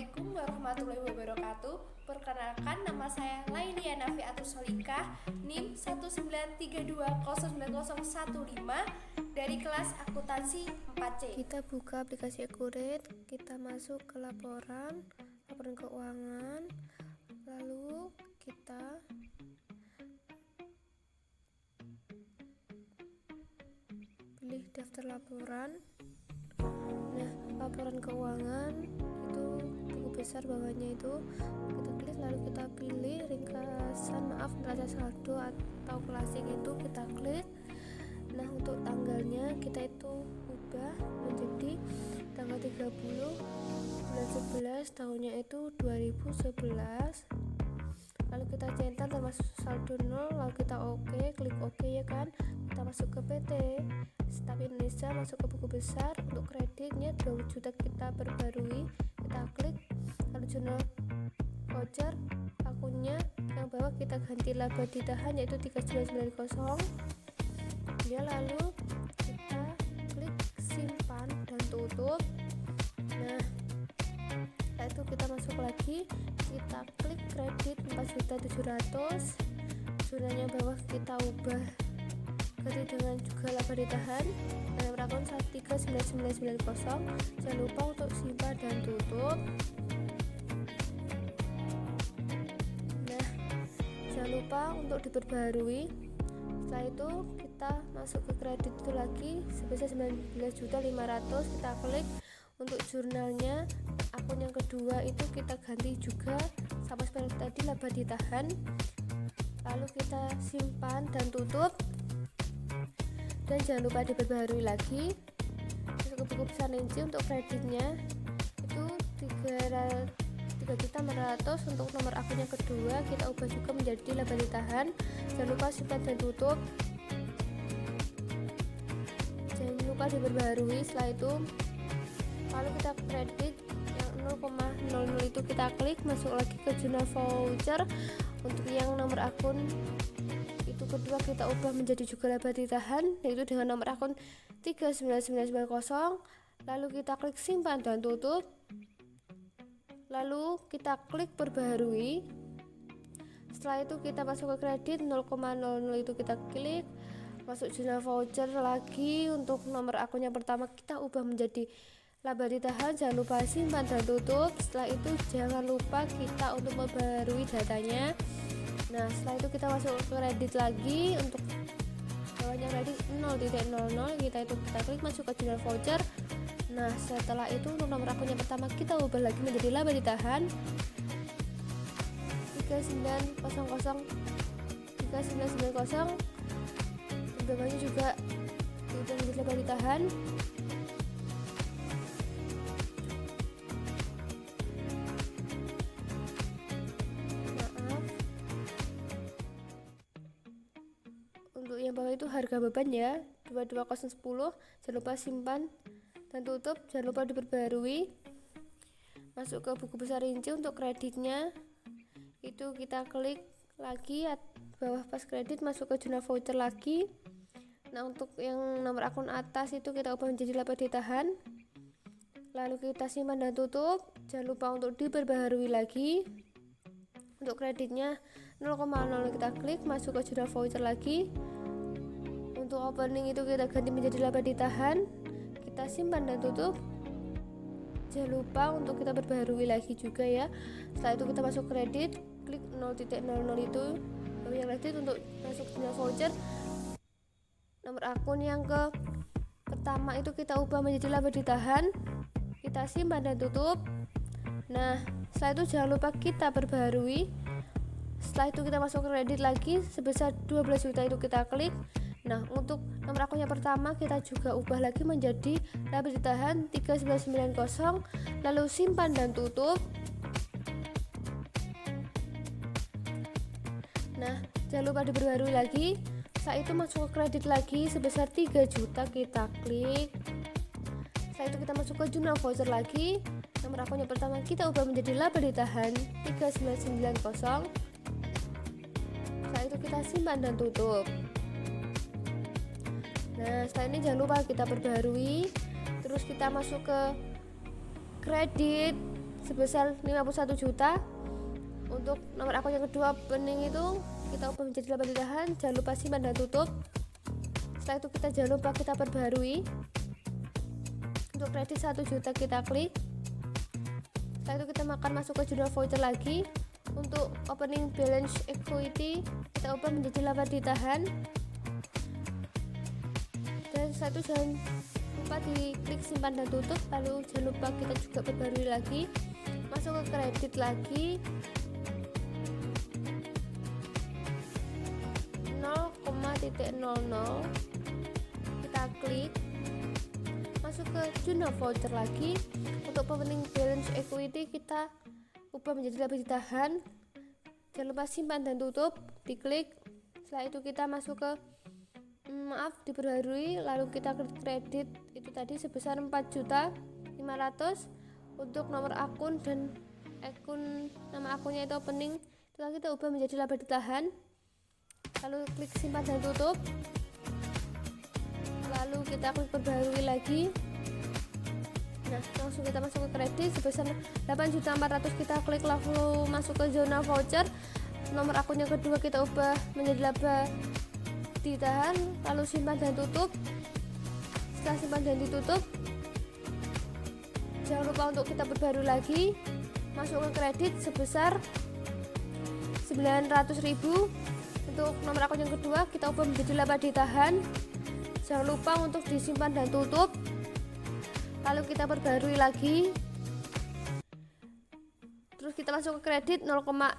Assalamualaikum warahmatullahi wabarakatuh. Perkenalkan, nama saya Lailia Nafiatus Solikah, NIM 193209015 dari kelas akuntansi 4C. Kita buka aplikasi Accurate, kita masuk ke laporan keuangan, lalu kita pilih daftar laporan. Nah, laporan keuangan itu buku besar bawahnya itu kita klik, lalu kita pilih ringkasan neraca saldo atau klasik itu kita klik. Nah, untuk tanggalnya kita itu ubah menjadi tanggal 30 bulan 11 tahunnya itu 2011. Lalu kita centang termasuk saldo 0, lalu kita klik OK ya kan. Kita masuk ke PT Staf Indonesia, masuk ke buku besar. Untuk kreditnya 2 juta kita perbarui, kita klik. Lalu jurnal voucher akunnya yang bawah kita ganti laba ditahan yaitu 3990 ya. Lalu kita klik simpan dan tutup. Nah, setelah itu kita masuk lagi, kita klik kredit 4.700.000, jurnalnya bawah kita ubah ganti dengan juga laba ditahan dan nomor akun 139990. Jangan lupa untuk simpan dan tutup. Nah, jangan lupa untuk diperbarui. Setelah itu kita masuk ke kredit itu lagi sebesar 19.500.000, kita klik. Untuk jurnalnya akun yang kedua itu kita ganti juga sama seperti tadi laba ditahan, lalu kita simpan dan tutup. Dan jangan lupa diperbarui lagi. Masuk ke buku besar Ninja, untuk kreditnya itu 3.400.000. Untuk nomor akun yang kedua kita ubah juga menjadi laba ditahan. Jangan lupa simpan dan tutup. Jangan lupa diperbarui. Setelah itu lalu kita kredit yang 0,00 itu kita klik, masuk lagi ke jurnal voucher. Untuk yang nomor akun itu kedua kita ubah menjadi juga laba ditahan yaitu dengan nomor akun 39990. Lalu kita klik simpan dan tutup. Lalu kita klik perbarui. Setelah itu kita masuk ke kredit 0,00 itu kita klik, masuk jurnal voucher lagi. Untuk nomor akun yang pertama kita ubah menjadi laba ditahan. Jangan lupa simpan dan tutup. Setelah itu jangan lupa kita untuk memperbarui datanya. Nah, setelah itu kita masuk ke kredit lagi. Untuk bawahnya kredit 0.00 kita klik masuk ke jurnal voucher. Nah, setelah itu untuk nomor akun yang pertama kita ubah lagi menjadi laba ditahan 3990. Bawahnya juga kita menjadi laba ditahan. Untuk yang bawah itu harga beban ya 22010. Jangan lupa simpan dan tutup. Jangan lupa diperbarui. Masuk ke buku besar rinci. Untuk kreditnya itu kita klik lagi bawah pas kredit, masuk ke jurnal voucher lagi. Nah, untuk yang nomor akun atas itu kita ubah menjadi laba ditahan, lalu kita simpan dan tutup. Jangan lupa untuk diperbarui lagi. Untuk kreditnya 0,0 kita klik, masuk ke jurnal voucher lagi. Untuk opening itu kita ganti menjadi laba ditahan, kita simpan dan tutup. Jangan lupa untuk kita perbarui lagi juga ya. Setelah itu kita masuk kredit, klik 0.00 itu yang kredit. Untuk masuk jurnal voucher, nomor akun yang pertama itu kita ubah menjadi laba ditahan, kita simpan dan tutup. Nah, setelah itu jangan lupa kita perbarui. Setelah itu kita masuk kredit lagi sebesar 12 juta itu kita klik. Nah, untuk nomor akun yang pertama kita juga ubah lagi menjadi laba ditahan 3990, lalu simpan dan tutup. Nah, jangan lupa diperbarui lagi. Setelah itu masuk ke kredit lagi sebesar 3 juta kita klik. Setelah itu kita masuk ke jurnal voucher lagi. Nomor akun yang pertama kita ubah menjadi laba ditahan 3990. Setelah itu kita simpan dan tutup. Nah, setelah ini jangan lupa kita perbarui. Terus kita masuk ke kredit sebesar 51 juta. Untuk nomor akun yang kedua opening itu kita ubah menjadi laba ditahan, jangan lupa simpan dan tutup. Setelah itu kita jangan lupa kita perbarui. Untuk kredit 1 juta kita klik. Setelah itu kita masuk ke jurnal voucher lagi. Untuk opening balance equity kita ubah menjadi laba ditahan, dan setelah itu jangan lupa diklik simpan dan tutup. Lalu jangan lupa kita juga perbarui lagi, masuk ke kredit lagi, 0,00 kita klik, masuk ke jurnal voucher lagi. Untuk opening balance equity kita ubah menjadi laba ditahan, jangan lupa simpan dan tutup, diklik. Setelah itu kita masuk ke diperbarui, lalu kita klik kredit itu tadi sebesar 4.500.000. Untuk nomor akun dan nama akunnya itu opening, setelah kita ubah menjadi laba ditahan, lalu klik simpan dan tutup, lalu kita klik perbarui lagi. Nah, langsung kita masuk ke kredit sebesar 8.400.000, kita klik lalu masuk ke zona voucher. Nomor akun yang kedua kita ubah menjadi laba ditahan, lalu simpan dan tutup. Setelah simpan dan ditutup, jangan lupa untuk kita perbarui lagi, masuk ke kredit sebesar 900.000. Untuk nomor akun yang kedua kita ubah menjadi laba ditahan, jangan lupa untuk disimpan dan tutup, lalu kita perbarui lagi. Terus kita masuk ke kredit 0,0.00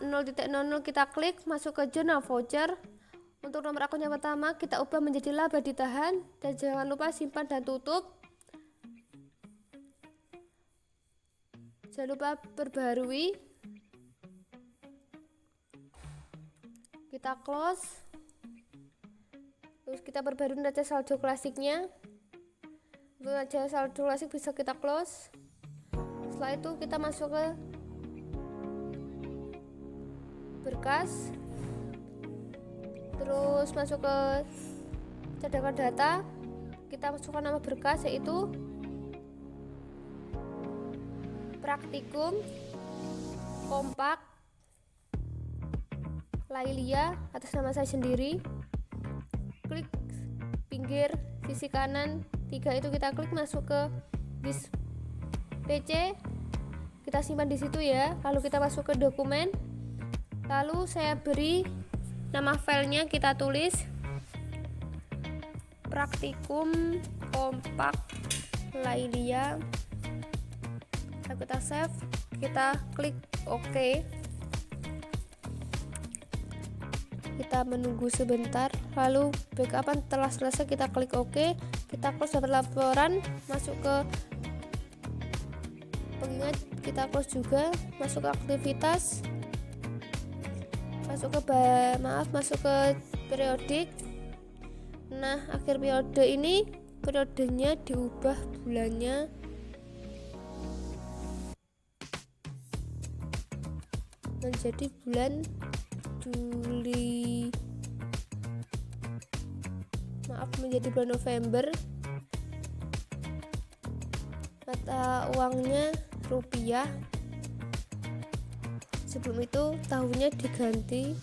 kita klik, masuk ke jurnal voucher. Untuk nomor akun yang pertama kita ubah menjadi laba ditahan, dan jangan lupa simpan dan tutup, jangan lupa perbarui, kita close. Terus kita perbarui neraca saldo klasiknya. Untuk neraca saldo klasik bisa kita close. Setelah itu kita masuk ke berkas, terus masuk ke cadangan data, kita masukkan nama berkas yaitu praktikum kompak Lailia atas nama saya sendiri. Klik pinggir sisi kanan 3 itu kita klik, masuk ke disk PC, kita simpan di situ ya. Lalu kita masuk ke dokumen, lalu saya beri nama filenya, kita tulis praktikum kompak Lailia, lalu kita save, kita klik OK. Kita menunggu sebentar, lalu backupan telah selesai, kita klik OK, kita close dapat laporan, masuk ke pengingat, kita close juga, masuk ke aktivitas, masuk ke periodik. Nah, akhir periode ini periodenya diubah bulannya menjadi bulan Juli, menjadi bulan November. Mata uangnya rupiah. Sebelum itu tahunnya diganti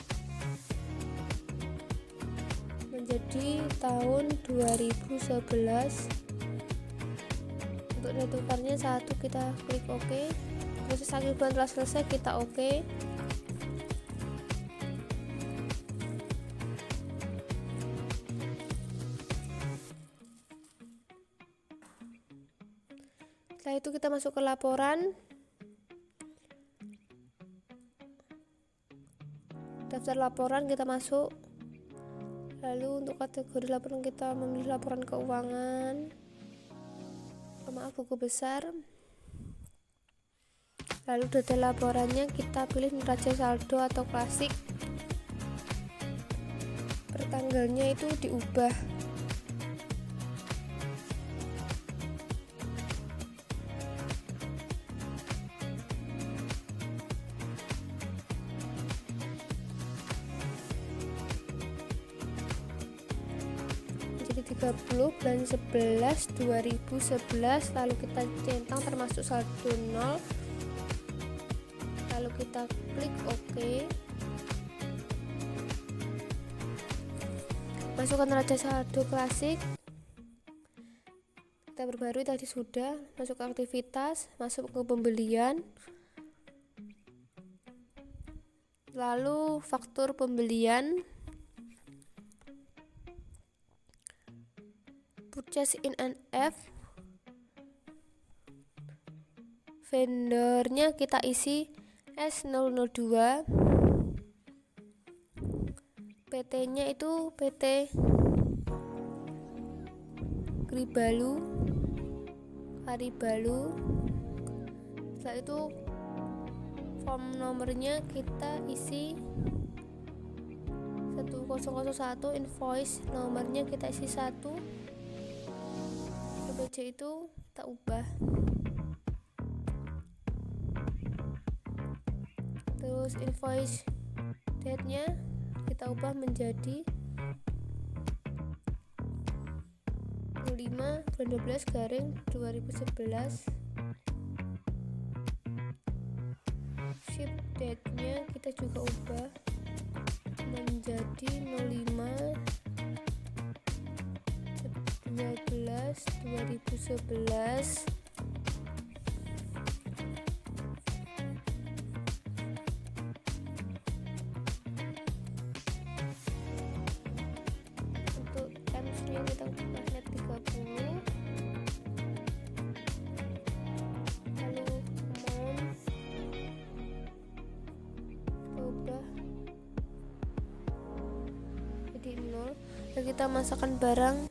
menjadi tahun 2011. Untuk nilai tukarnya 1, kita klik OK. Proses akhir bulan telah selesai, kita OK. Setelah itu kita masuk ke laporan, daftar laporan kita masuk. Lalu untuk kategori laporan kita memilih laporan keuangan, buku besar. Lalu data laporannya kita pilih neraca saldo atau klasik. Pertanggalnya itu diubah. Jadi 30 bulan 11 2011, lalu kita centang termasuk saldo 0. kita klik OK. Masukkan Raja Saldo Klasik. Kita perbarui tadi sudah. Masuk ke aktivitas, masuk ke pembelian, lalu faktur pembelian, purchase in NF, vendornya kita isi S002, PT-nya itu PT Karibalu. Setelah itu form nomornya kita isi 1001, invoice nomornya kita isi 1, PPJ itu kita ubah. Terus invoice date-nya kita ubah menjadi 05/12/2011. Ship date-nya kita juga ubah menjadi 05/12/2011. Untuk terms-nya kita ubah net 30. Lalu amount kita ubah jadi 0. Dan kita masukkan barang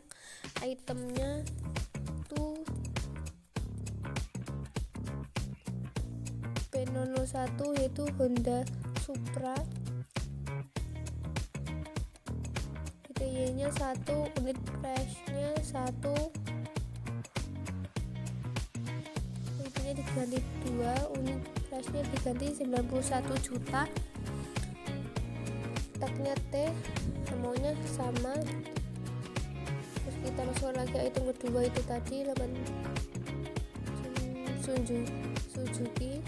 itemnya tuh P001 yaitu Honda Supra. Y nya 1, unit price-nya 1, unitnya diganti 2, unit price-nya diganti 91 juta. Tagnya T, amount-nya sama. Terus kita masuk lagi item kedua itu tadi 8 Suzuki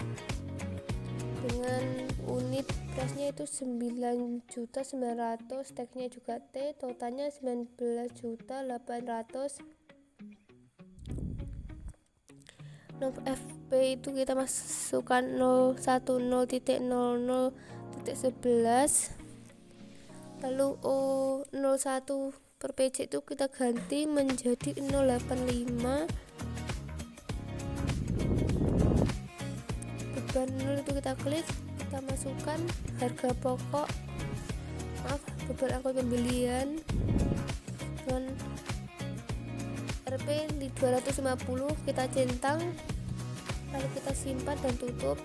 dengan unit price-nya itu 9.900.000, tagnya juga T, totalnya 19.800.000. Nom FP itu kita masukkan 010.00.11, lalu O01 per PJ itu kita ganti menjadi 085. Beban 0 itu kita klik, kita masukkan harga pokok, beban angkut pembelian dengan Rp 250, kita centang, lalu kita simpan dan tutup.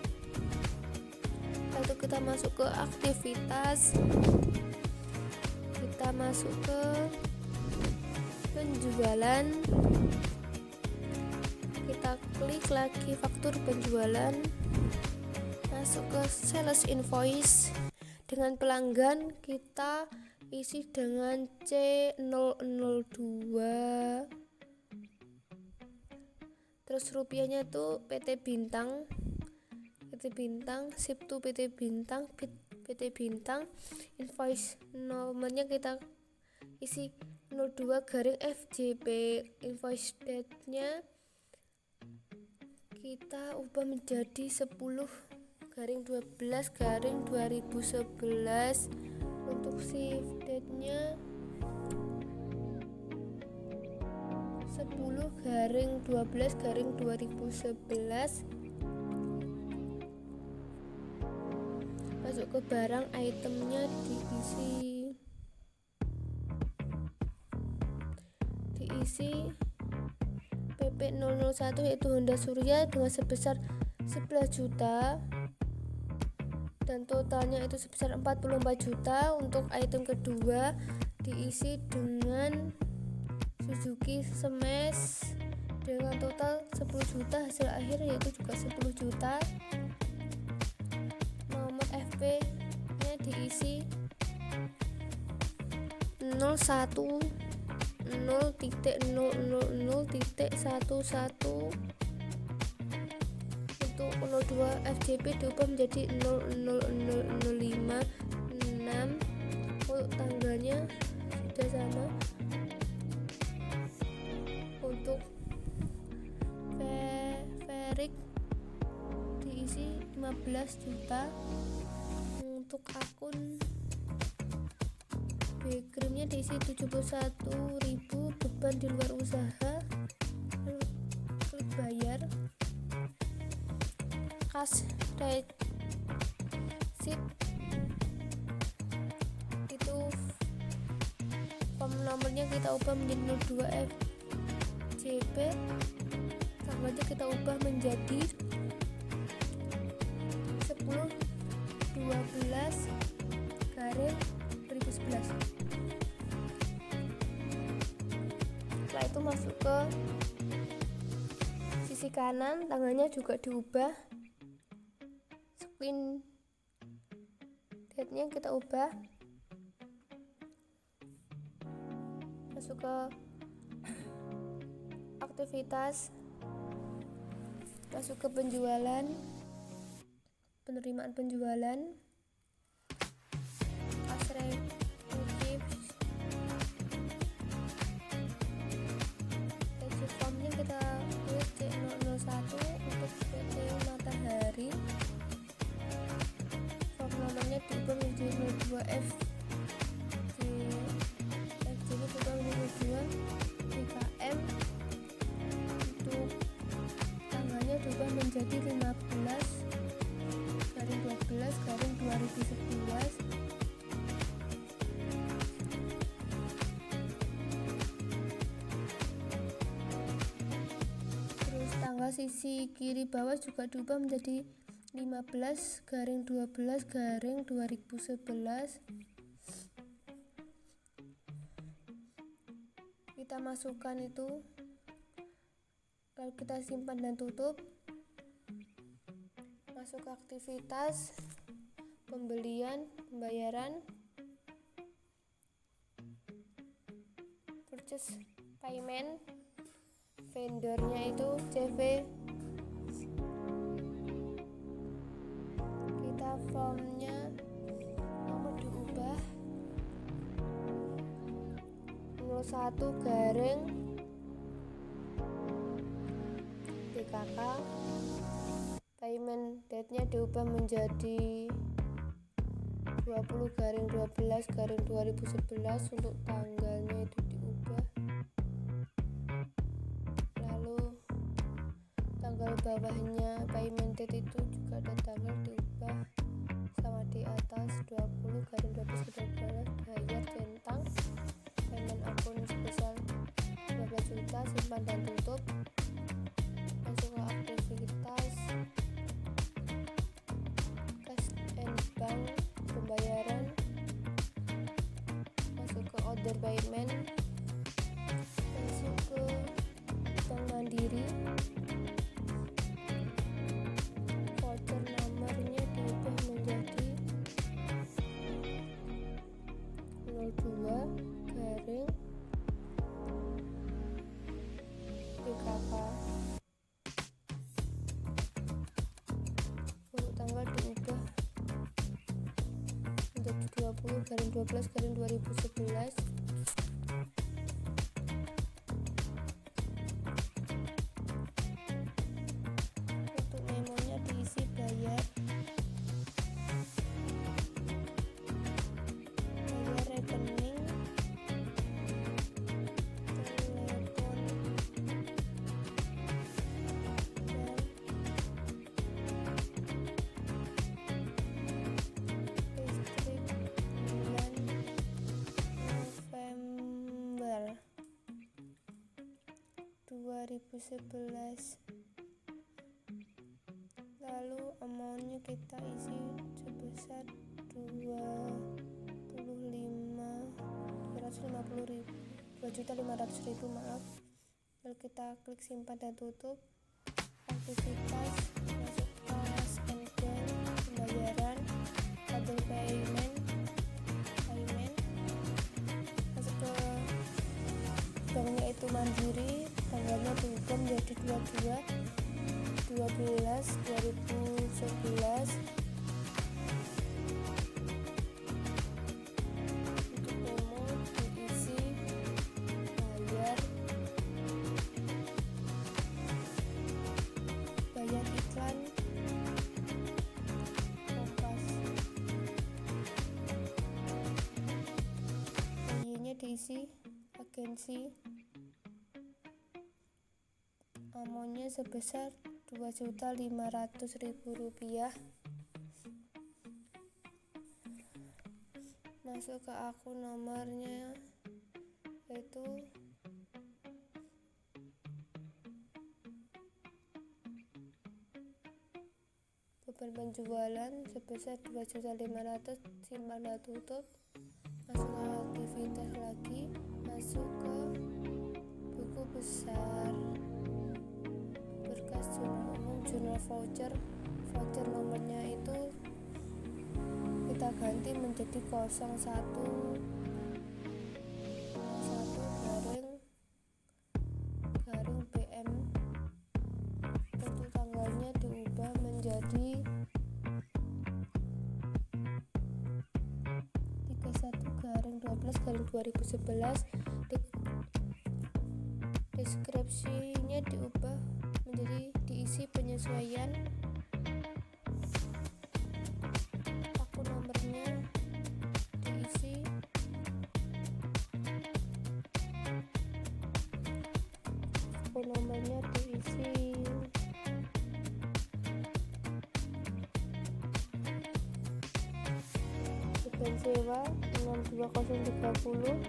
Lalu kita masuk ke aktivitas, kita masuk ke penjualan, kita klik lagi faktur penjualan, masuk ke sales invoice. Dengan pelanggan kita isi dengan C002, terus rupiahnya itu PT Bintang, ship to PT Bintang, invoice nomornya kita isi 02/FJP, invoice date-nya kita ubah menjadi 10/12/2011. Untuk shift date-nya 10/12/2011. Masuk ke barang, itemnya diisi PP001 yaitu Honda Surya dengan sebesar 11 juta dan totalnya itu sebesar 44 juta. Untuk item kedua diisi dengan Suzuki Smash dengan total 10 juta, hasil akhir yaitu juga 10 juta. Nomor FP nya diisi 01.000.11. Untuk untuk 02 FJP diubah menjadi 00056. Untuk tanggalnya sudah sama. Untuk Ferik diisi 15 juta. Untuk akun backgroundnya diisi 71.000, beban di luar usaha. Lalu klik bayar. Cash receipt itu form nomornya kita ubah menjadi 02 FJP, tanggalnya kita ubah menjadi 10/12/2011. Setelah itu masuk ke sisi kanan, tanggalnya juga diubah, screen date-nya kita ubah, masuk ke aktivitas, masuk ke penjualan, penerimaan penjualan, cash receipt formnya kita klik C001 untuk PT Matahari, form nomornya diubah menjadi 02 FJP diubah menjadi 02 DKM, untuk tanggalnya diubah menjadi 15/12/2011. Terus tanggal sisi kiri bawah juga diubah menjadi 15/12/2011. Kita masukkan itu, lalu kita simpan dan tutup. Masuk ke aktivitas, pembelian, pembayaran, purchase payment, vendornya itu CV. Kita formnya nomor diubah 01 DKK, payment date-nya diubah menjadi 20/12/2011, untuk tanggalnya itu diubah. Lalu tanggal bawahnya payment date itu juga ada tanggal diubah sama di atas 20/12/2012, bayar centang, payment akun sebesar 12 juta, simpan dan tutup. Masuk ke aktivitas, cash and bank, pembayaran, masuk ke order payment, masuk ke Bank Mandiri, voucher nomornya diubah menjadi 02 DKK, untuk tanggal diubah menjadi 20/12/2011. Untuk memonya diisi bayar rekening, telepon, dan listrik bulan November 2011. Lalu amountnya kita isi sebesar 2.500.000, maaf. Lalu kita klik simpan dan tutup. Aktivitas, masuk ke scan dan pembayaran, order payment, masuk ke banknya itu Mandiri, tanggalnya diubah menjadi 22 2011 untuk memo diisi bayar iklan Kompas. Y-nya diisi agensi. Amonya sebesar Rp2.500.000. Masuk ke akun nomornya, yaitu beban penjualan sebesar 2.500.000, simpan dan tutup. Masuk ke aktivitas lagi, masuk ke buku besar, berkas jurnal umum, jurnal voucher nomornya itu kita ganti menjadi 01 garing BM. Untuk tanggalnya diubah menjadi 31/12/2011. Deskripsinya diubah menjadi diisi penyesuaian. Akun nomornya diisi beban sewa 62030,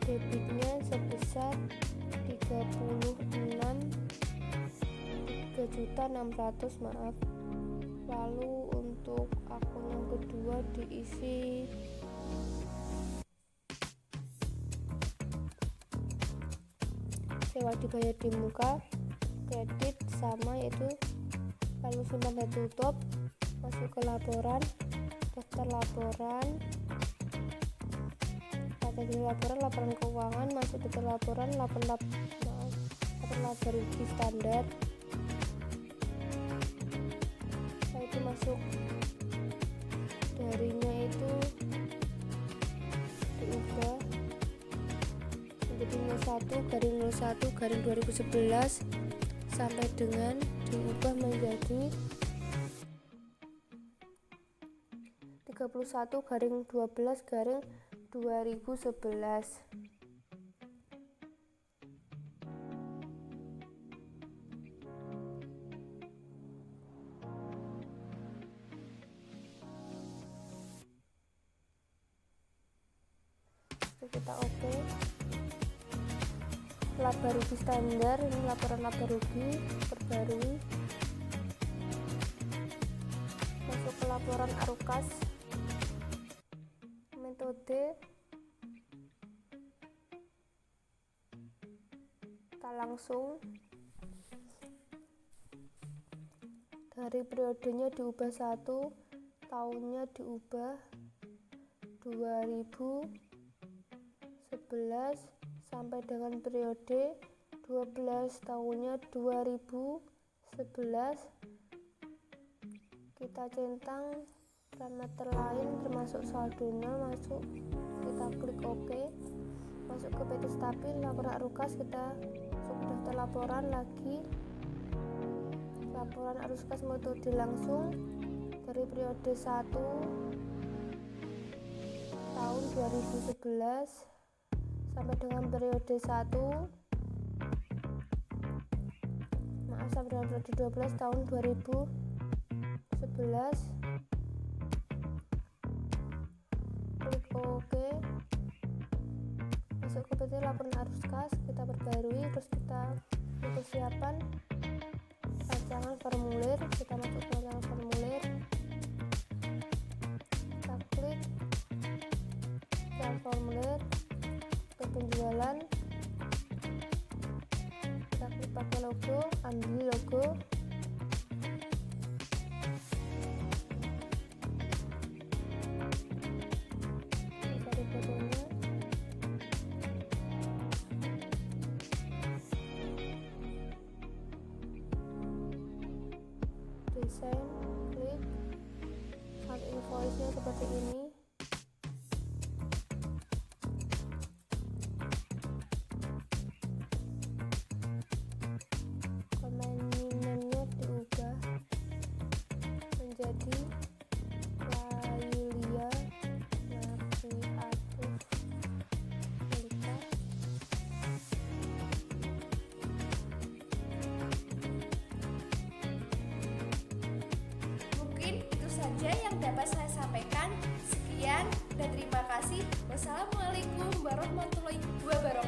debitnya sebesar 3.600.000, maaf. Lalu untuk akun yang kedua diisi sewa dibayar di muka, kredit sama, yaitu lalu simpan dan tutup. Masuk ke laporan, daftar laporan, kategori laporan keuangan. Masuk daftar laporan, lapor laba rugi standar. Setelah itu masuk darinya itu diubah menjadi 01/01/2011 sampai dengan diubah menjadi 31/12/2011. Kita oke. Laba rugi standar, ini laporan laba rugi perbarui. Masuk ke laporan arukas, metode tak langsung. Dari periodenya diubah 1, tahunnya diubah 2011 sampai dengan periode 12, tahunnya 2011. Kita centang parameter lain termasuk saldo nol, masuk, kita klik OK. Masuk ke PT Stabil, laporan arukas, kita masuk ke daftar laporan lagi. Laporan arukas metode langsung dari periode 1 tahun 2011 sampai dengan periode 12 tahun 2011. Klik OK. Masuk ke PT laporan arus kas, kita perbarui, terus kita persiapan rancangan formulir. Kita masuk ke rancangan formulir, kita klik formulir ke penjualan, kita klik pakai logo, ambil logo, cari fotonya, desain, klik font invoice-nya seperti ini. Command name-nya diubah menjadi Lailia Nafiatus Solika. Mungkin itu saja yang dapat saya sampaikan. Sekian dan terima kasih. Wassalamualaikum warahmatullahi wabarakatuh.